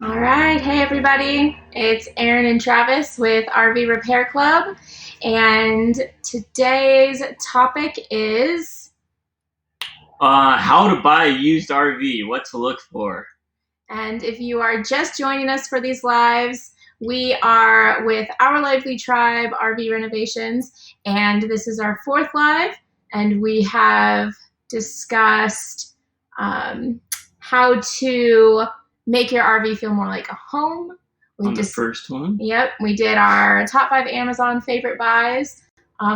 All right. Hey, everybody. It's Erin and Travis with RV Repair Club. And today's topic is, How to buy a used RV, what to look for. and if you are just joining us for these lives, we are with Our Lively Tribe RV Renovations. And this is our fourth live. And we have discussed how to make your RV feel more like a home. On the first one. Yep, we did our top 5 Amazon favorite buys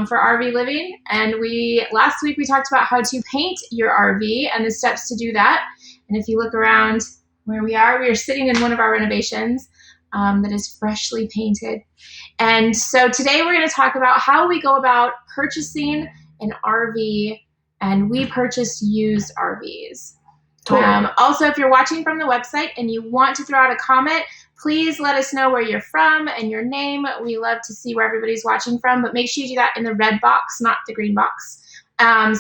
for RV living, and last week we talked about how to paint your RV and the steps to do that. And if you look around where we are sitting in one of our renovations that is freshly painted. And so today we're going to talk about how we go about purchasing an RV, and we purchase used RVs. Totally. Also, if you're watching from the website and you want to throw out a comment, please let us know where you're from and your name. We love to see where everybody's watching from, but make sure you do that in the red box, not the green box.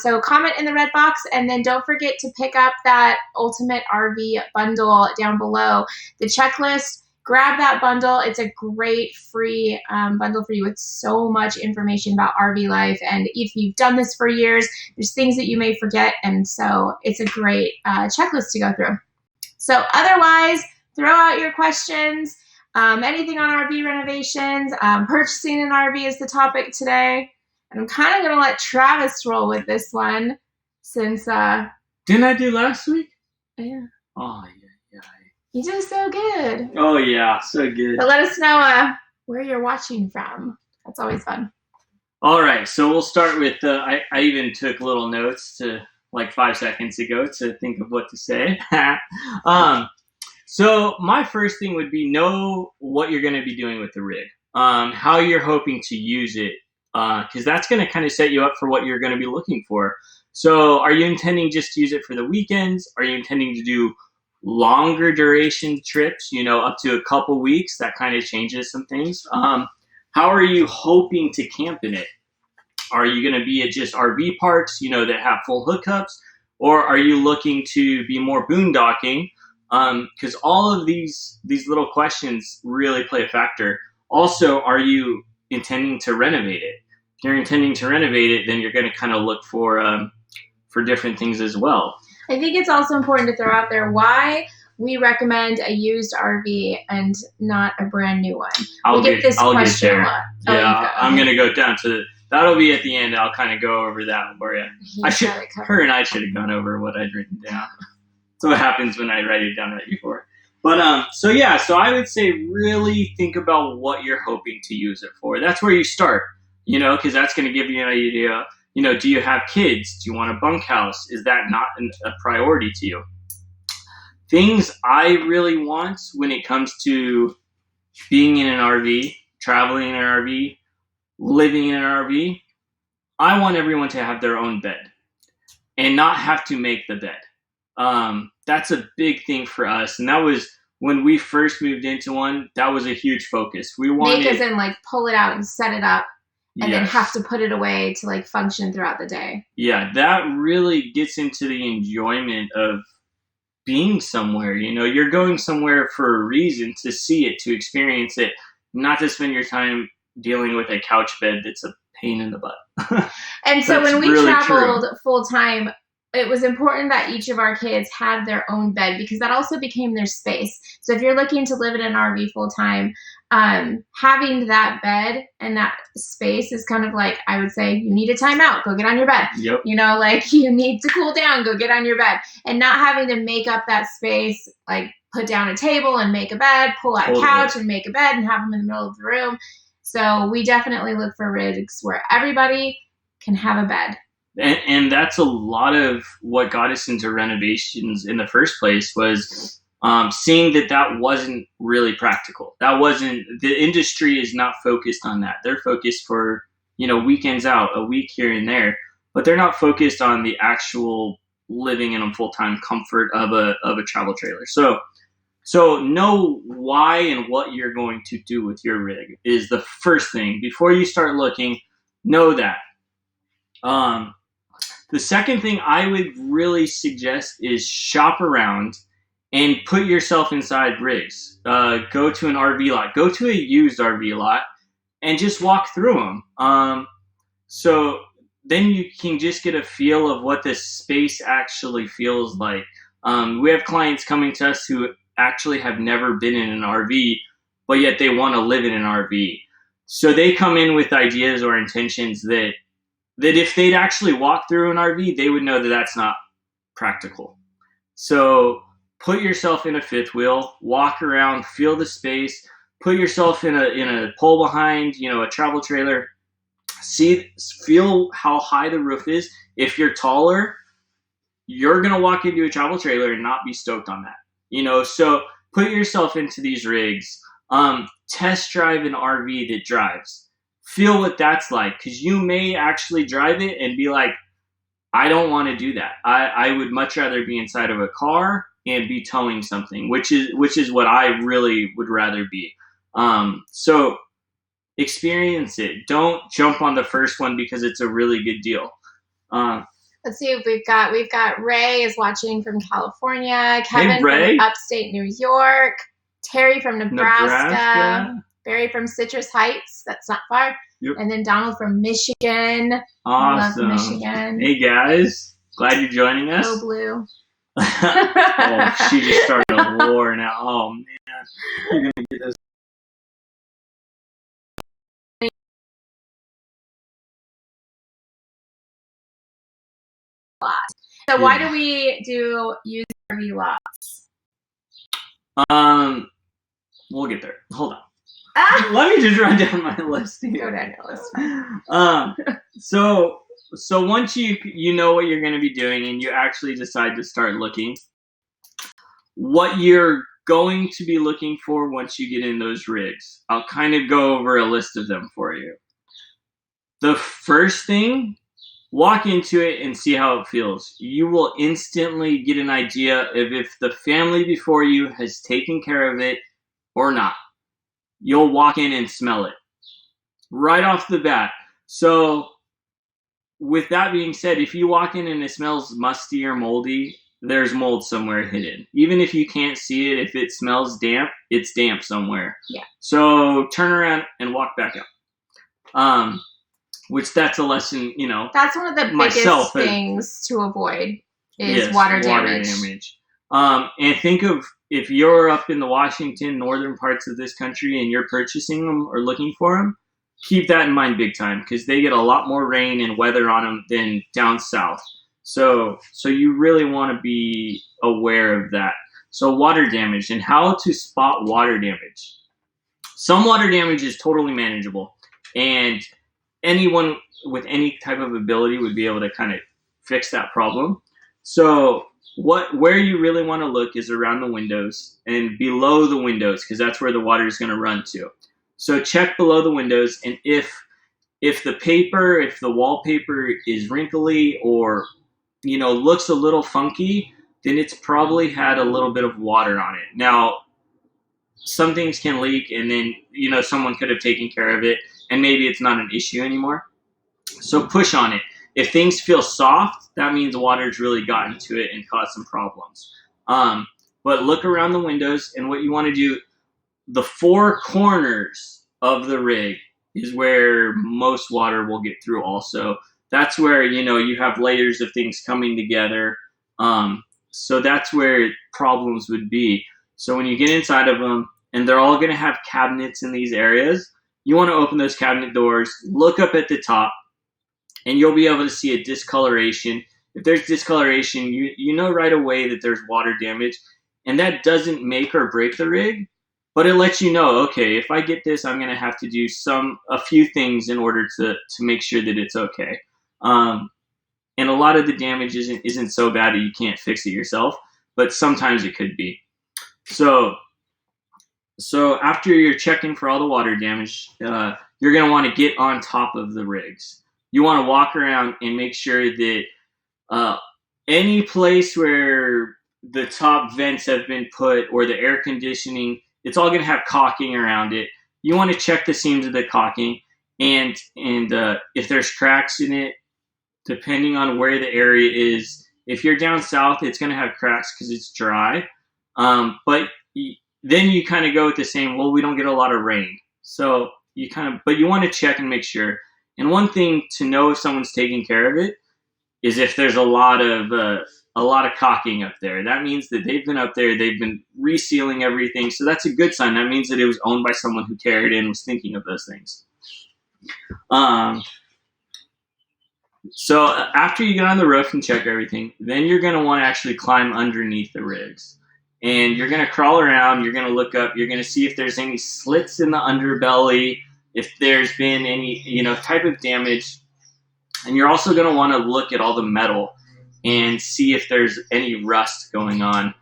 So comment in the red box, and then don't forget to pick up that Ultimate RV bundle down below. The checklist, grab that bundle. It's a great free bundle for you with so much information about RV life. And if you've done this for years, there's things that you may forget. And so it's a great checklist to go through. So otherwise, throw out your questions. Anything on RV renovations. Purchasing an RV is the topic today. And I'm kind of going to let Travis roll with this one since... Didn't I do last week? Yeah. Oh, yeah. You did so good. Oh, yeah, so good. But let us know where you're watching from. That's always fun. All right, so we'll start with, I even took little notes to like 5 seconds ago to think of what to say. So my first thing would be know what you're going to be doing with the rig, how you're hoping to use it, because that's going to kind of set you up for what you're going to be looking for. So are you intending just to use it for the weekends? Are you intending to do longer duration trips, up to a couple weeks? That kind of changes some things. How are you hoping to camp in it? Are you going to be at just RV parks, that have full hookups? Or are you looking to be more boondocking? Because all of these little questions really play a factor. Also, are you intending to renovate it? If you're intending to renovate it, then you're going to kind of look for different things as well. I think it's also important to throw out there why we recommend a used RV and not a brand new one. I'll get this question a lot. Yeah, I'm going to go down to that'll be at the end. I'll kind of go over that for you. Her and I should have gone over what I'd written down. That's what happens when I write it down right before. But so I would say really think about what you're hoping to use it for. That's where you start, because that's going to give you an idea. Do you have kids? Do you want a bunkhouse? Is that not a priority to you? Things I really want when it comes to being in an RV, traveling in an RV, living in an RV, I want everyone to have their own bed and not have to make the bed. That's a big thing for us. And that was when we first moved into one, that was a huge focus. We wanted... Make as in pull it out and set it up. And then have to put it away to function throughout the day. Yeah, that really gets into the enjoyment of being somewhere. You're going somewhere for a reason, to see it, to experience it, not to spend your time dealing with a couch bed that's a pain in the butt. And so when we really traveled full time, it was important that each of our kids had their own bed because that also became their space. So if you're looking to live in an RV full time, having that bed and that space is kind of I would say, you need a timeout, go get on your bed. Yep. You need to cool down, go get on your bed. And not having to make up that space, put down a table and make a bed, pull out a couch and make a bed and have them in the middle of the room. So we definitely look for rigs where everybody can have a bed. And that's a lot of what got us into renovations in the first place was seeing that wasn't really practical. The industry is not focused on that. They're focused for, weekends out, a week here and there, but they're not focused on the actual living in a full-time comfort of a travel trailer. So know why and what you're going to do with your rig is the first thing. Before you start looking, know that. The second thing I would really suggest is shop around and put yourself inside rigs. Go to an RV lot. Go to a used RV lot and just walk through them. So then you can just get a feel of what this space actually feels like. We have clients coming to us who actually have never been in an RV, but yet they want to live in an RV. So they come in with ideas or intentions that if they'd actually walk through an RV, they would know that that's not practical. So put yourself in a fifth wheel, walk around, feel the space, put yourself in a pull behind, a travel trailer. Feel how high the roof is. If you're taller, you're gonna walk into a travel trailer and not be stoked on that. So put yourself into these rigs. Test drive an RV that drives. Feel what that's like, because you may actually drive it and be like, I don't want to do that. I would much rather be inside of a car and be towing something, which is what I really would rather be. So experience it. Don't jump on the first one because it's a really good deal. Let's see if we've got Ray is watching from California, Kevin from upstate New York, Terry from Nebraska, Barry from Citrus Heights, that's not far, and then Donald from Michigan. Awesome. Love Michigan. Hey guys, glad you're joining us. Go Blue. Oh, she just started a war now. Oh man, you're gonna get this. So why do we do used RV lots? We'll get there. Hold on. Let me just run down my list here. Go down your list. So once you know what you're going to be doing and you actually decide to start looking, what you're going to be looking for once you get in those rigs, I'll kind of go over a list of them for you. The first thing, walk into it and see how it feels. You will instantly get an idea of if the family before you has taken care of it or not. You'll walk in and smell it right off the bat. So with that being said, if you walk in and it smells musty or moldy, there's mold somewhere hidden. Even if you can't see it, if it smells damp, it's damp somewhere. Yeah. So turn around and walk back out. Which that's a lesson, That's one of the biggest things to avoid is water damage. And think of if you're up in the Washington, northern parts of this country and you're purchasing them or looking for them, keep that in mind big time because they get a lot more rain and weather on them than down south. So you really want to be aware of that. So water damage and how to spot water damage. Some water damage is totally manageable, and anyone with any type of ability would be able to kind of fix that problem. So where you really want to look is around the windows and below the windows because that's where the water is going to run to. So check below the windows, and if the wallpaper is wrinkly or looks a little funky, then it's probably had a little bit of water on it. Now, some things can leak, and then someone could have taken care of it, and maybe it's not an issue anymore. So push on it. If things feel soft, that means water's really gotten to it and caused some problems. But look around the windows, and what you want to do, the four corners of the rig is where most water will get through also. That's where, you have layers of things coming together. So that's where problems would be. So when you get inside of them, and they're all going to have cabinets in these areas, you want to open those cabinet doors, look up at the top, and you'll be able to see a discoloration. If there's discoloration, you know right away that there's water damage, and that doesn't make or break the rig, but it lets you know, okay, if I get this, I'm going to have to do a few things in order to make sure that it's okay. And a lot of the damage isn't so bad that you can't fix it yourself, but sometimes it could be. So after you're checking for all the water damage, you're going to want to get on top of the rigs. You want to walk around and make sure that any place where the top vents have been put or the air conditioning, it's all going to have caulking around it. You want to check the seams of the caulking, and if there's cracks in it, depending on where the area is. If you're down south, it's going to have cracks because it's dry. But then you kind of go with the same, well, we don't get a lot of rain. So but you want to check and make sure. And one thing to know if someone's taking care of it is if there's a lot of caulking up there. That means that they've been up there, they've been resealing everything. So that's a good sign. That means that it was owned by someone who cared and was thinking of those things. So after you get on the roof and check everything, then you're going to want to actually climb underneath the rigs. And you're going to crawl around, you're going to look up, you're going to see if there's any slits in the underbelly, if there's been any, type of damage. And you're also going to want to look at all the metal and see if there's any rust going on.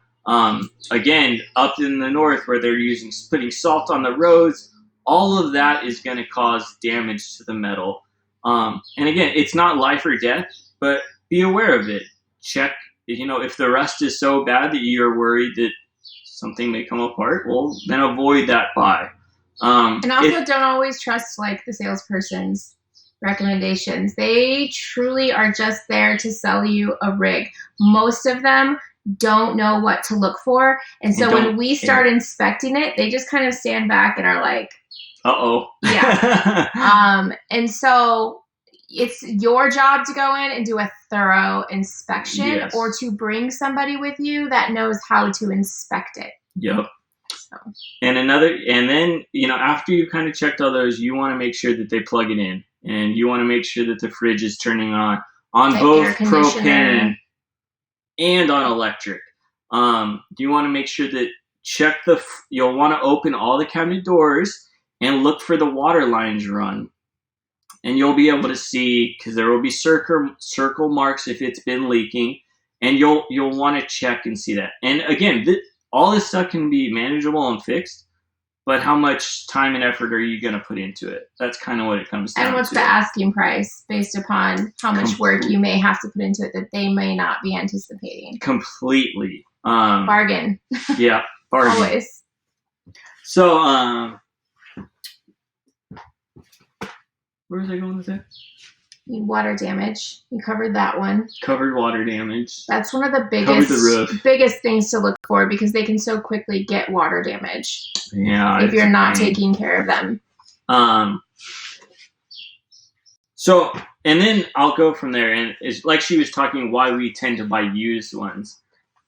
Again, up in the north where they're putting salt on the roads, all of that is going to cause damage to the metal. And again, it's not life or death, but be aware of it. Check, if the rust is so bad that you're worried that something may come apart, well, then avoid that buy. And also don't always trust the salesperson's recommendations. They truly are just there to sell you a rig. Most of them don't know what to look for. And so when we start inspecting it, they just kind of stand back and are like, uh-oh. Yeah. And so it's your job to go in and do a thorough inspection, or to bring somebody with you that knows how to inspect it. Yep. So. And then, after you've kind of checked all those, you want to make sure that they plug it in, and you want to make sure that the fridge is turning on both propane and on electric. You want to make sure that you'll want to open all the cabinet doors and look for the water lines run. And you'll be able to see, because there will be circle marks if it's been leaking, and you'll want to check and see that. And again, all this stuff can be manageable and fixed, but how much time and effort are you going to put into it? That's kind of what it comes down to. And what's the asking price based upon how much work you may have to put into it that they may not be anticipating? Completely. Bargain. Yeah, bargain. Always. So, where was I going with that? Water damage. You covered that one. Covered water damage. That's one of the biggest things to look for, because they can so quickly get water damage. Yeah. If you're not taking care of them. So, and then I'll go from there. And it's like she was talking why we tend to buy used ones.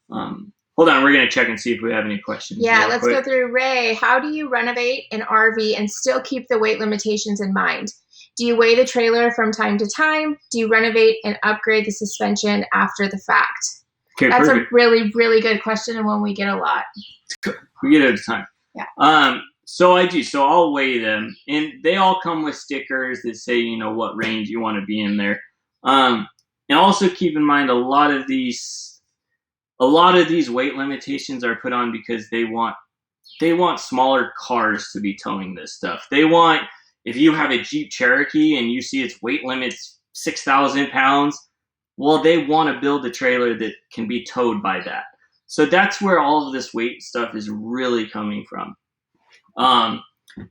Hold on, we're going to check and see if we have any questions. Yeah, let's go through. Ray, how do you renovate an RV and still keep the weight limitations in mind? Do you weigh the trailer from time to time? Do you renovate and upgrade the suspension after the fact? Okay, that's perfect. A really, really good question, and one we get a lot. We get it at a time. Yeah. So I do. So I'll weigh them, and they all come with stickers that say, what range you want to be in there. And also keep in mind, a lot of these weight limitations are put on because they want smaller cars to be towing this stuff. They want, if you have a Jeep Cherokee and you see its weight limit's 6,000 pounds, well, they want to build a trailer that can be towed by that. So that's where all of this weight stuff is really coming from.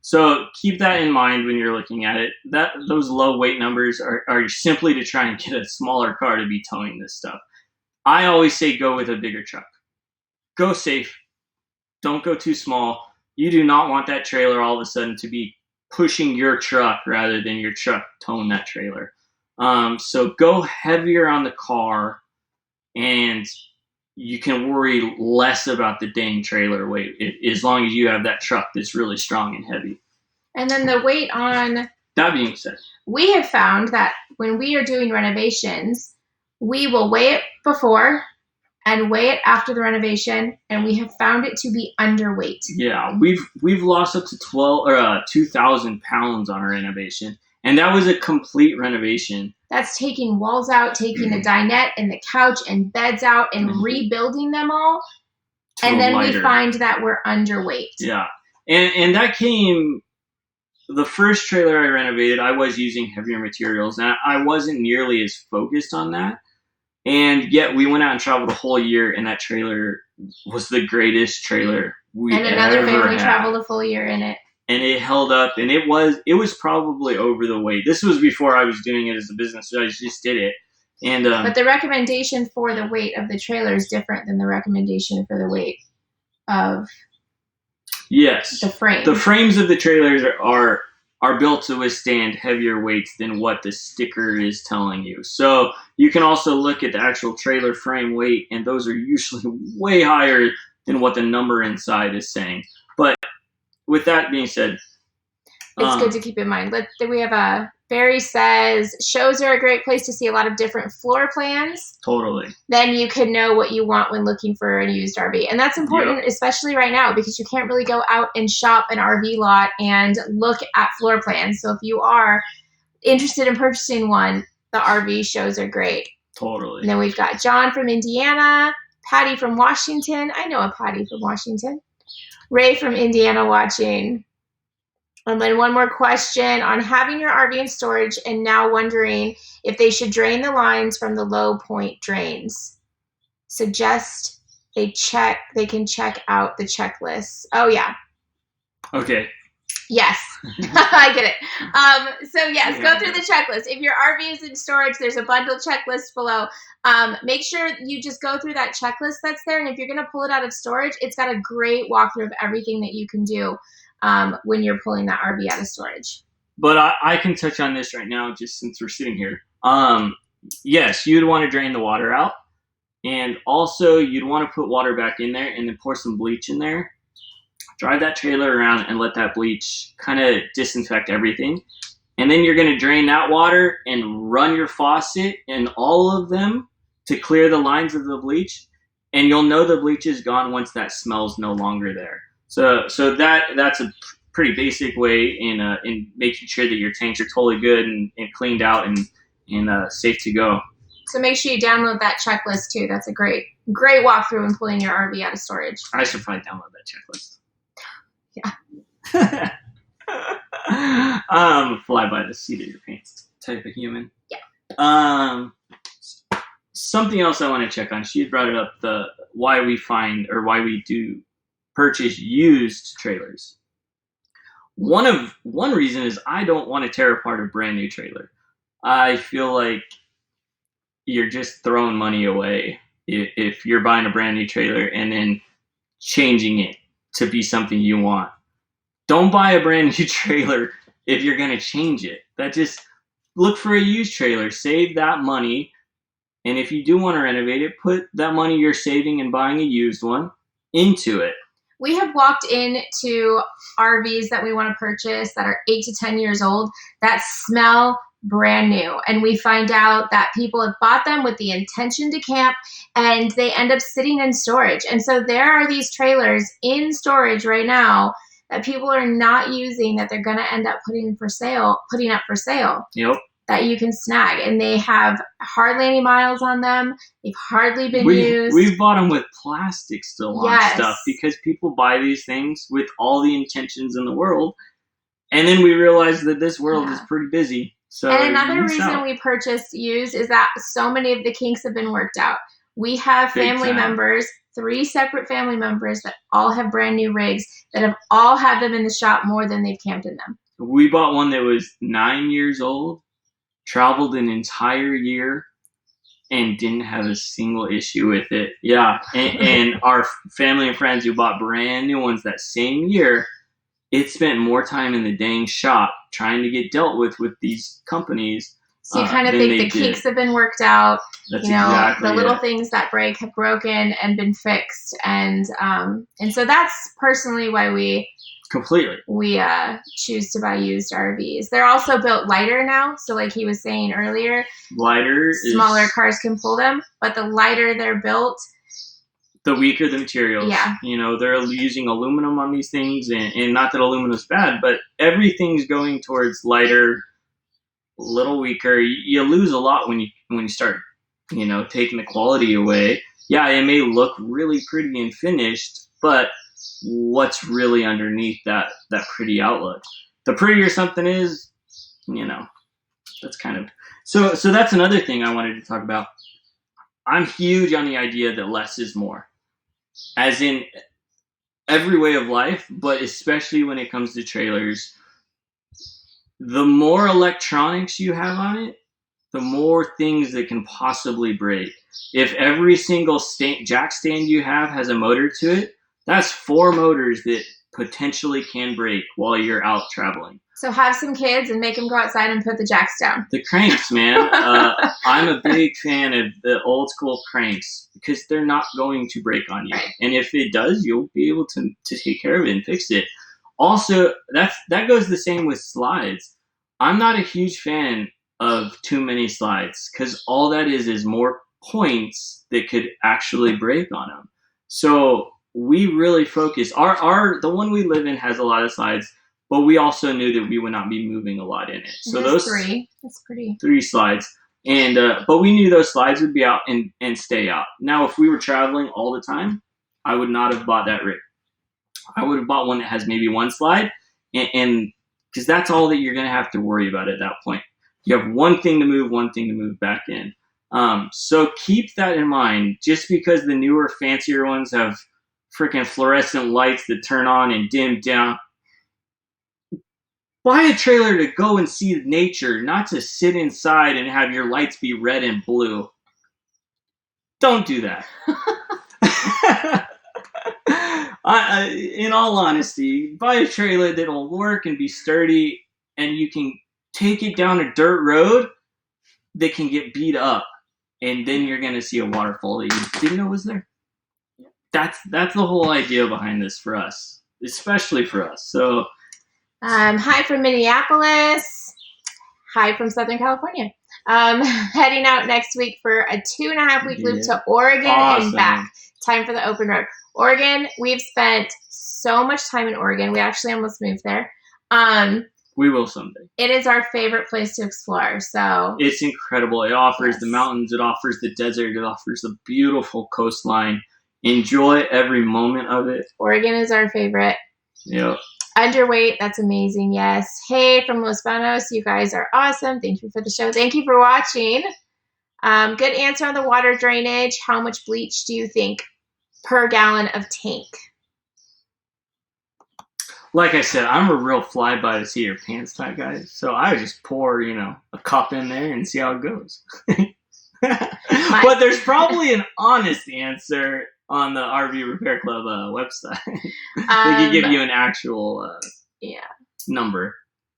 So keep that in mind when you're looking at it. Those low weight numbers are simply to try and get a smaller car to be towing this stuff. I always say go with a bigger truck. Go safe. Don't go too small. You do not want that trailer all of a sudden to be pushing your truck rather than your truck towing that trailer. So go heavier on the car, and you can worry less about the dang trailer weight as long as you have that truck that's really strong and heavy. And then the weight on... That being said, we have found that when we are doing renovations, we will weigh it before and weigh it after the renovation, and we have found it to be underweight. Yeah, we've lost up to 2,000 pounds on our renovation, and that was a complete renovation. That's taking walls out, taking the dinette and the couch and beds out, and rebuilding them all, and then we find that we're underweight. Yeah, and that came. The first trailer I renovated, I was using heavier materials, and I wasn't nearly as focused on that. And yet we went out and traveled a whole year, and that trailer was the greatest trailer we ever had. And another family traveled a full year in it. And it held up, and it was probably over the weight. This was before I was doing it as a business, so I just did it. And but the recommendation for the weight of the trailer is different than the recommendation for the weight of yes, the frame. The frames of the trailers are built to withstand heavier weights than what the sticker is telling you. So you can also look at the actual trailer frame weight, and those are usually way higher than what the number inside is saying. But with that being said, it's good to keep in mind. We have Barry says, shows are a great place to see a lot of different floor plans. Totally. Then you can know what you want when looking for a used RV. And that's important, especially right now, because you can't really go out and shop an RV lot and look at floor plans. So if you are interested in purchasing one, the RV shows are great. Totally. And then we've got John from Indiana, Patty from Washington. I know a Patty from Washington. Ray from Indiana watching. And then one more question on having your RV in storage and now wondering if they should drain the lines from the low point drains. Suggest they can check out the checklist. Oh, yeah. Okay. Yes, I get it. So yes, go through the checklist. If your RV is in storage, there's a bundle checklist below. Make sure you just go through that checklist that's there. And if you're going to pull it out of storage, it's got a great walkthrough of everything that you can do when you're pulling that RV out of storage. But I can touch on this right now, just since we're sitting here. Yes, you'd want to drain the water out. And also, you'd want to put water back in there and then pour some bleach in there. Drive that trailer around and let that bleach kind of disinfect everything. And then you're going to drain that water and run your faucet in all of them to clear the lines of the bleach. And you'll know the bleach is gone once that smell's no longer there. So that's a pretty basic way in making sure that your tanks are totally good and cleaned out and safe to go. So make sure you download that checklist too. That's a great walkthrough in pulling your RV out of storage. I should probably download that checklist. Yeah. Fly by the seat of your pants type of human. Yeah. Something else I want to check on. She had brought it up, why we do purchase used trailers. One reason is I don't want to tear apart a brand new trailer. I feel like you're just throwing money away if you're buying a brand new trailer and then changing it to be something you want. Don't buy a brand new trailer if you're going to change it. Look for a used trailer. Save that money. And if you do want to renovate it, put that money you're saving and buying a used one into it. We have walked into RVs that we want to purchase that are 8 to 10 years old that smell brand new. And we find out that people have bought them with the intention to camp and they end up sitting in storage. And so there are these trailers in storage right now that people are not using that they're going to end up putting up for sale. Yep. That you can snag. And they have hardly any miles on them. They've hardly been used. We've bought them with plastic still on stuff because people buy these things with all the intentions in the world. And then we realize that this world is pretty busy. So and another reason we purchased used is that so many of the kinks have been worked out. We have family members, 3 separate family members that all have brand new rigs that have all had them in the shop more than they've camped in them. We bought one that was 9 years old, traveled an entire year, and didn't have a single issue with it. Yeah, and our family and friends who bought brand new ones that same year, it spent more time in the dang shop trying to get dealt with these companies. So you kind of think the kinks have been worked out. That's exactly the little things that break have broken and been fixed, and so that's personally why we choose to buy used RVs. They're also built lighter now, so like he was saying earlier, smaller cars can pull them, but the lighter they're built, the weaker the materials. Yeah. They're using aluminum on these things, and not that aluminum's bad, but everything's going towards lighter, a little weaker. You lose a lot when you start, taking the quality away. Yeah, it may look really pretty and finished, but what's really underneath that pretty outlook? The prettier something is, that's kind of so that's another thing I wanted to talk about. I'm huge on the idea that less is more, as in every way of life, but especially when it comes to trailers. The more electronics you have on it, the more things that can possibly break. If every single jack stand you have has a motor to it, That's 4 motors that potentially can break while you're out traveling. So have some kids and make them go outside and put the jacks down. The cranks, man. I'm a big fan of the old school cranks because they're not going to break on you. Right. And if it does, you'll be able to take care of it and fix it. Also, that goes the same with slides. I'm not a huge fan of too many slides because all that is more points that could actually break on them. So we really focus. The one we live in has a lot of slides, but we also knew that we would not be moving a lot in it. So those 3, that's pretty. 3 slides, and but we knew those slides would be out and stay out. Now, if we were traveling all the time, I would not have bought that rig. I would have bought one that has maybe 1 slide, and because that's all that you're going to have to worry about at that point. You have one thing to move back in. So keep that in mind. Just because the newer, fancier ones have freaking fluorescent lights that turn on and dim down, buy a trailer to go and see nature, not to sit inside and have your lights be red and blue. Don't do that. In all honesty, buy a trailer that'll work and be sturdy, and you can take it down a dirt road that can get beat up, and then you're going to see a waterfall that you didn't know was there. That's the whole idea behind this for us, especially for us. So, hi from Minneapolis. Hi from Southern California. Heading out next week for a 2.5-week loop to Oregon and back. Time for the open road. Oregon, we've spent so much time in Oregon. We actually almost moved there. We will someday. It is our favorite place to explore. So it's incredible. It offers the mountains. It offers the desert. It offers a beautiful coastline. Enjoy every moment of it. Oregon is our favorite. Yep. Underweight, that's amazing. Yes. Hey, from Los Banos, you guys are awesome. Thank you for the show. Thank you for watching. Good answer on the water drainage. How much bleach do you think per gallon of tank? Like I said, I'm a real fly by the seat of your pants type guy. So I would just pour, a cup in there and see how it goes. But there's probably an honest answer on the RV Repair Club website. They can give you an actual number.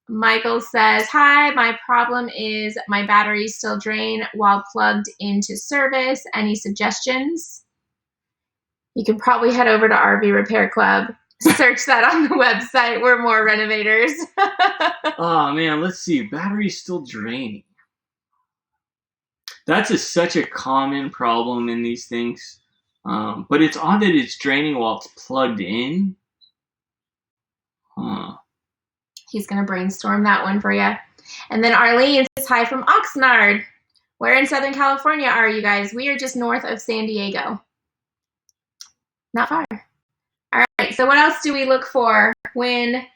Michael says, hi, my problem is my batteries still drain while plugged into service. Any suggestions? You can probably head over to RV Repair Club. Search that on the website. We're more renovators. Oh, man, let's see. Batteries still draining. That's such a common problem in these things. But it's odd that it's draining while it's plugged in. Huh. He's going to brainstorm that one for you. And then Arlene says, hi from Oxnard. Where in Southern California are you guys? We are just north of San Diego. Not far. All right, so what else do we look for when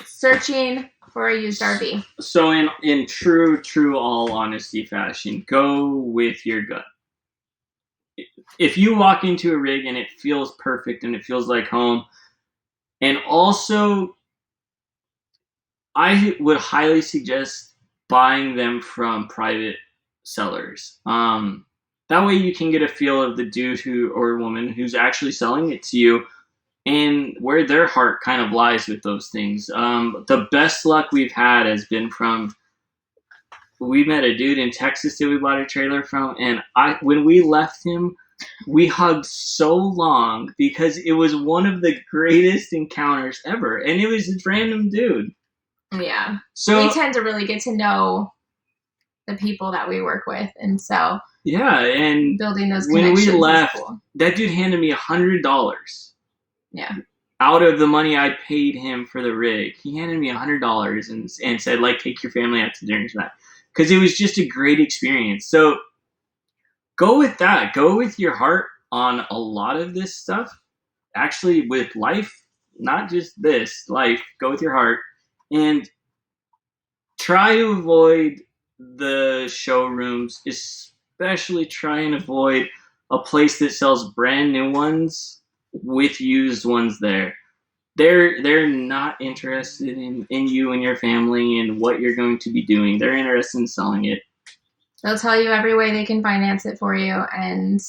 searching for a used RV? So in true all honesty fashion, go with your gut. If you walk into a rig and it feels perfect and it feels like home, and also I would highly suggest buying them from private sellers. That way you can get a feel of the dude or woman who's actually selling it to you and where their heart kind of lies with those things. The best luck we've had has been we met a dude in Texas that we bought a trailer from, and when we left him, we hugged so long because it was one of the greatest encounters ever, and it was this random dude. Yeah. So we tend to really get to know the people that we work with, and so and building those connections. When we left, that dude handed me $100. Yeah. Out of the money I paid him for the rig, he handed me $100 and said, take your family out to dinner tonight. Because it was just a great experience. So go with that. Go with your heart on a lot of this stuff. Actually, with life, not just this, life, go with your heart. And try to avoid the showrooms, especially try and avoid a place that sells brand new ones with used ones there. They're not interested in you and your family and what you're going to be doing. They're interested in selling it. They'll tell you every way they can finance it for you, and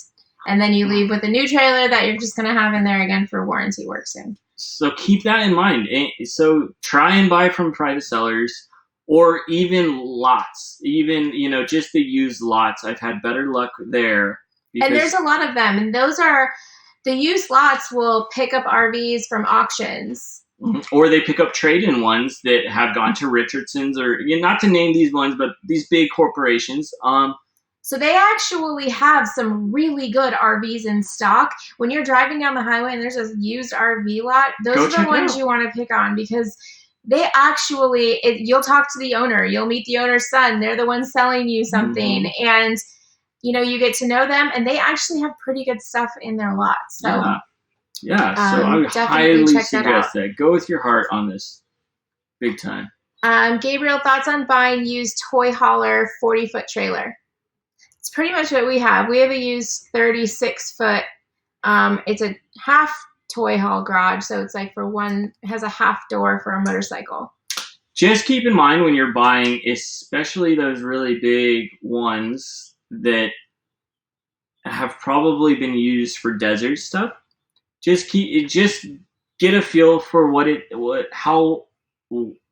And then you leave with a new trailer that you're just going to have in there again for warranty work soon. So keep that in mind. So try and buy from private sellers or even lots, even, just the used lots. I've had better luck there. And there's a lot of them. And the used lots will pick up RVs from auctions. Or they pick up trade-in ones that have gone to Richardson's or, not to name these ones, but these big corporations. So they actually have some really good RVs in stock. When you're driving down the highway and there's a used RV lot, those are the ones you want to pick on because they actually, you'll talk to the owner, you'll meet the owner's son. They're the ones selling you something. And, you get to know them and they actually have pretty good stuff in their lot. So, yeah. So I would highly suggest that. Go with your heart on this. Big time. Gabriel, thoughts on buying used toy hauler 40-foot trailer? It's pretty much what we have. We have a used 36-foot. It's a half toy haul garage, so it's like it has a half door for a motorcycle. Just keep in mind when you're buying, especially those really big ones that have probably been used for desert stuff. Just get a feel for how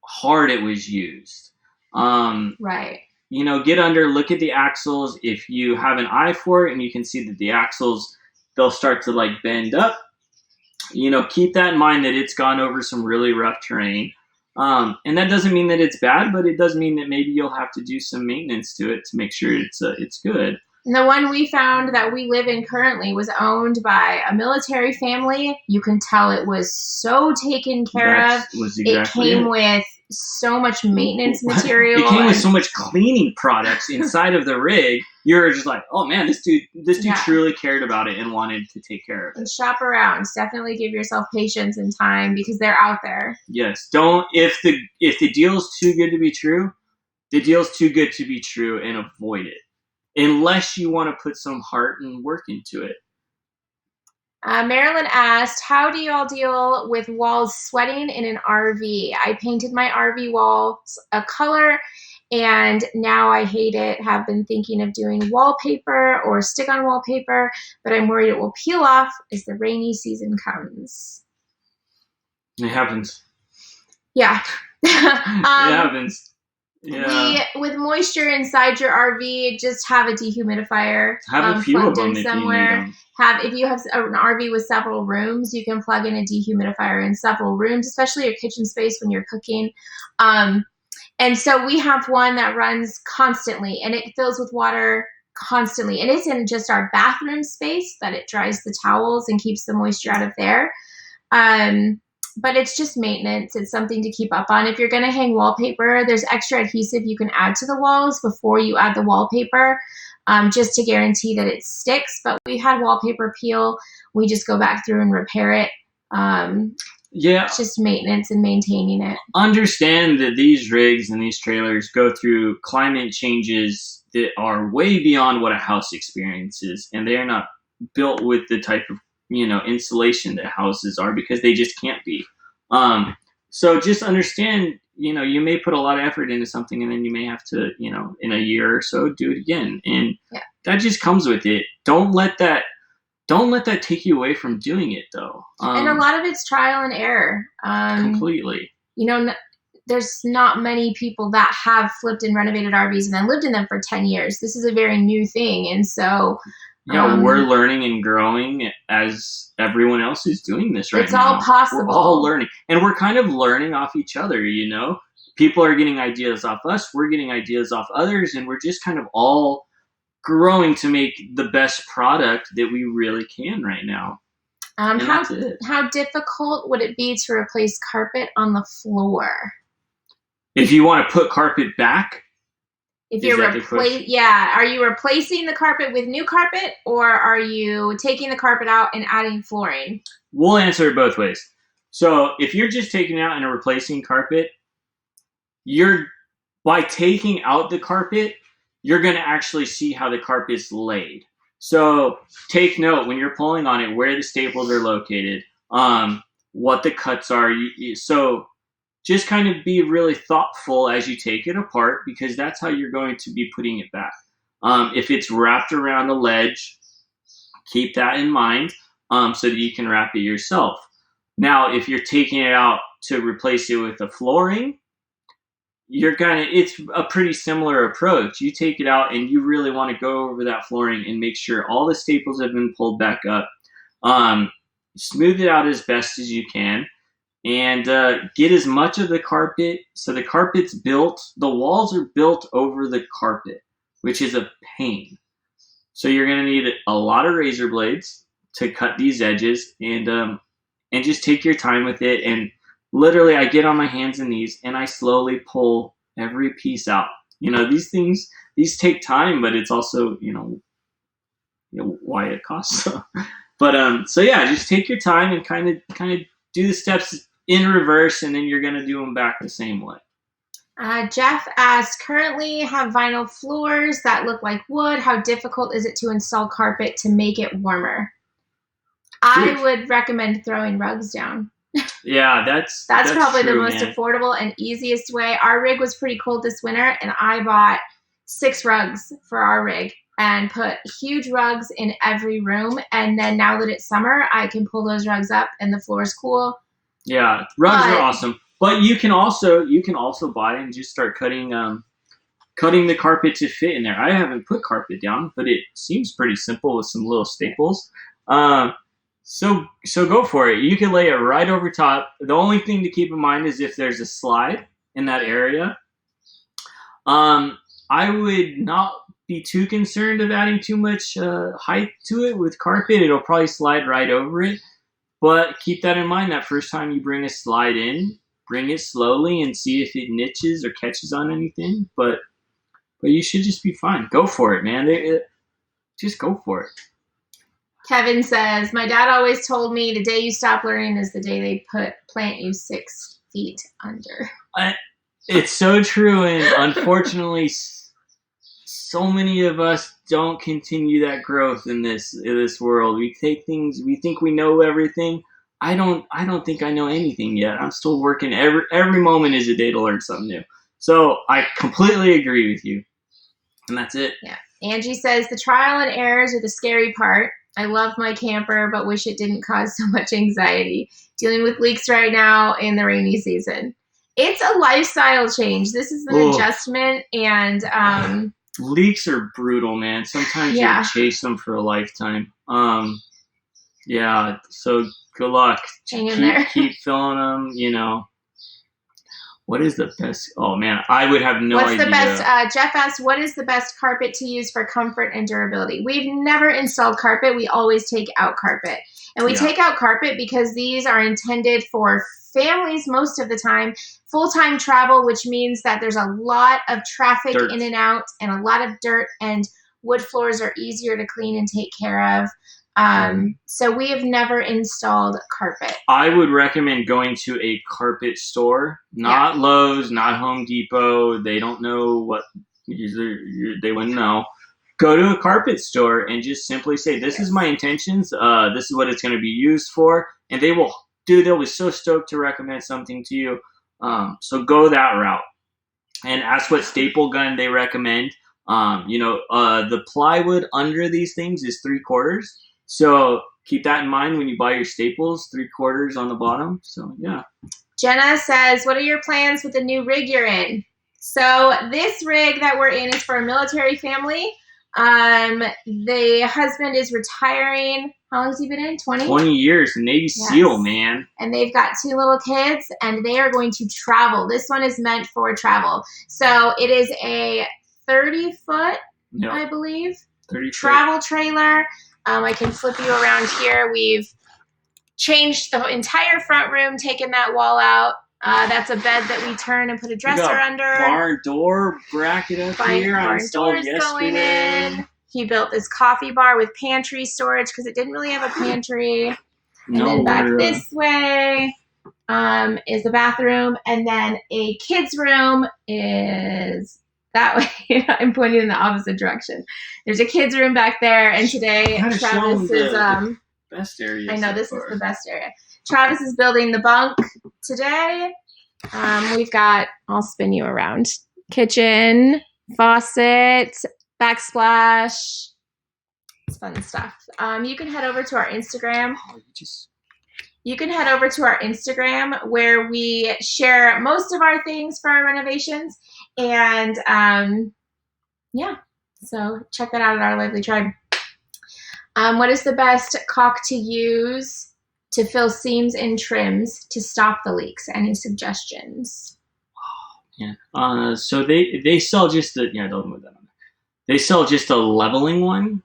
hard it was used. Right. Get under, look at the axles. If you have an eye for it and you can see that the axles, they'll start to bend up. Keep that in mind that it's gone over some really rough terrain. And that doesn't mean that it's bad, but it does mean that maybe you'll have to do some maintenance to it to make sure it's good. And the one we found that we live in currently was owned by a military family. You can tell it was so taken care of. It came with so much maintenance material. It came with so much cleaning products inside of the rig. You're just like, oh man, this dude truly cared about it and wanted to take care of it. And shop around. Definitely give yourself patience and time because they're out there. Yes. If the deal's too good to be true, the deal's too good to be true and avoid it. Unless you want to put some heart and work into it. Marilyn asked, how do y'all deal with walls sweating in an RV? I painted my RV walls a color and now I hate it. Have been thinking of doing wallpaper or stick-on wallpaper, but I'm worried it will peel off as the rainy season comes. It happens. Yeah. It happens. Yeah. With moisture inside your RV, just have a dehumidifier. Have a few of them somewhere. If you have an RV with several rooms, you can plug in a dehumidifier in several rooms, especially your kitchen space when you're cooking. And so we have one that runs constantly, and it fills with water constantly. And it's in just our bathroom space that it dries the towels and keeps the moisture out of there. But it's just maintenance. It's something to keep up on. If you're going to hang wallpaper, there's extra adhesive you can add to the walls before you add the wallpaper, just to guarantee that it sticks. But we had wallpaper peel. We just go back through and repair it. It's just maintenance and maintaining it. Understand that these rigs and these trailers go through climate changes that are way beyond what a house experiences, and they are not built with the type of insulation that houses are because they just can't be. So just understand, you may put a lot of effort into something and then you may have to, in a year or so do it again. And that just comes with it. Don't let that take you away from doing it though. And a lot of it's trial and error. Completely. There's not many people that have flipped and renovated RVs and then lived in them for 10 years. This is a very new thing. And so we're learning and growing as everyone else is doing this right now. It's all possible. We're all learning. And we're kind of learning off each other, People are getting ideas off us. We're getting ideas off others. And we're just kind of all growing to make the best product that we really can right now. How difficult would it be to replace carpet on the floor? If you want to put carpet back? If you're are you replacing the carpet with new carpet or are you taking the carpet out and adding flooring? We'll answer it both ways. So if you're just taking out and replacing carpet, by taking out the carpet, you're going to actually see how the carpet's laid. So take note when you're pulling on it, where the staples are located, what the cuts are. So just kind of be really thoughtful as you take it apart because that's how you're going to be putting it back. If it's wrapped around a ledge, keep that in mind so that you can wrap it yourself. Now, if you're taking it out to replace it with the flooring, it's a pretty similar approach. You take it out and you really want to go over that flooring and make sure all the staples have been pulled back up. Smooth it out as best as you can, and get as much of the carpet. So the carpet's built, the walls are built over the carpet, which is a pain. So you're going to need a lot of razor blades to cut these edges, and just take your time with it. And literally, I get on my hands and knees and I slowly pull every piece out. These take time, but it's also, why it costs. But so yeah, just take your time and kind of do the steps in reverse, and then you're going to do them back the same way. Jeff asked, currently have vinyl floors that look like wood. How difficult is it to install carpet to make it warmer? I would recommend throwing rugs down. Yeah, that's probably true, the most affordable and easiest way. Our rig was pretty cold this winter, and I bought 6 rugs for our rig and put huge rugs in every room. And then now that it's summer, I can pull those rugs up and the floor is cool. Yeah, rugs are awesome. But you can also buy and just start cutting the carpet to fit in there. I haven't put carpet down, but it seems pretty simple with some little staples. So go for it. You can lay it right over top. The only thing to keep in mind is if there's a slide in that area. I would not be too concerned of adding too much height to it with carpet. It'll probably slide right over it. But keep that in mind that first time you bring a slide in, bring it slowly and see if it niches or catches on anything. But you should just be fine. Go for it, man. Just go for it. Kevin says, my dad always told me the day you stop learning is the day they plant you 6 feet under. It's so true, and unfortunately, so many of us don't continue that growth in this world. We take things, we think we know everything. I don't think I know anything yet. I'm still working. Every moment is a day to learn something new. So I completely agree with you, and that's it. Yeah. Angie says the trial and errors are the scary part. I love my camper, but wish it didn't cause so much anxiety. Dealing with leaks right now in the rainy season. It's a lifestyle change. This is an adjustment, and leaks are brutal, man. Sometimes you chase them for a lifetime. Yeah. So good luck. Hang in there. Keep filling them. What is the best? Oh man, I would have no idea. What's the best? Jeff asked, what is the best carpet to use for comfort and durability? We've never installed carpet. We always take out carpet. And we take out carpet because these are intended for families most of the time, full-time travel, which means that there's a lot of traffic in and out and a lot of dirt, and wood floors are easier to clean and take care of. So we have never installed carpet. I would recommend going to a carpet store, not Lowe's, not Home Depot. They don't know what they wouldn't know. Go to a carpet store and just simply say, this is my intentions. This is what it's going to be used for. And they'll be so stoked to recommend something to you. So go that route and ask what staple gun they recommend. The plywood under these things is 3/4. So keep that in mind when you buy your staples, 3/4 on the bottom. So yeah. Jenna says, what are your plans with the new rig you're in? So this rig that we're in is for a military family. The husband is retiring. How long has he been in? 20? 20 years. Navy SEAL, man. And they've got 2 little kids, and they are going to travel. This one is meant for travel. So it is a 30-foot, I believe, 30 travel trailer. I can flip you around here. We've changed the entire front room, taken that wall out. That's a bed that we turn and put a dresser under. Barn door bracket up here. Barn doors going in. He built this coffee bar with pantry storage because it didn't really have a pantry. And then back this way is the bathroom, and then a kid's room is that way. I'm pointing in the opposite direction. There's a kid's room back there, and today Travis is best area. I know this is the best area. Travis is building the bunk today. We've got, I'll spin you around. Kitchen, faucet, backsplash, It's fun stuff. You can head over to our Instagram. You can head over to our Instagram where we share most of our things for our renovations. And yeah, so check that out at Our Lively Tribe. What is the best caulk to use to fill seams and trims to stop the leaks? Any suggestions? Yeah. So they sell just the don't move that on there. They sell just a leveling one.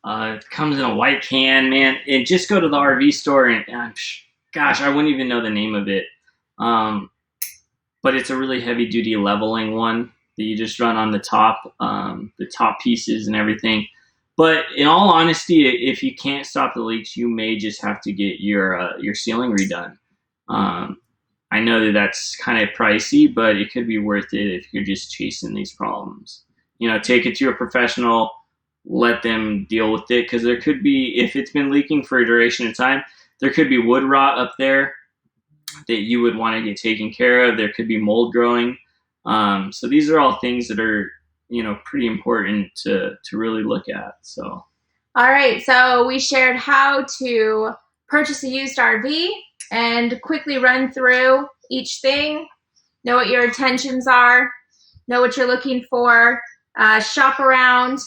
It comes in a white can, man. And just go to the RV store and gosh, I wouldn't even know the name of it. But it's a really heavy duty leveling one that you just run on the top pieces and everything. But in all honesty, if you can't stop the leaks, you may just have to get your ceiling redone. I know that that's kind of pricey, but it could be worth it if you're just chasing these problems. Take it to a professional, let them deal with it, because there could be, if it's been leaking for a duration of time, there could be wood rot up there that you would want to get taken care of. There could be mold growing. So these are all things that are, pretty important to really look at. So. All right. So we shared how to purchase a used RV and quickly run through each thing, know what your intentions are, know what you're looking for, shop around,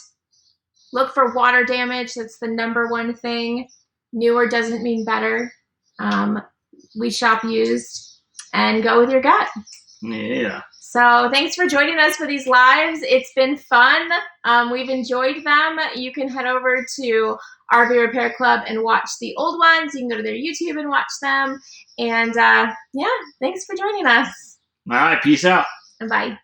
look for water damage. That's the number one thing. Newer doesn't mean better. We shop used and go with your gut. Yeah. So thanks for joining us for these lives. It's been fun. We've enjoyed them. You can head over to RV Repair Club and watch the old ones. You can go to their YouTube and watch them. And yeah, thanks for joining us. All right. Peace out. Bye.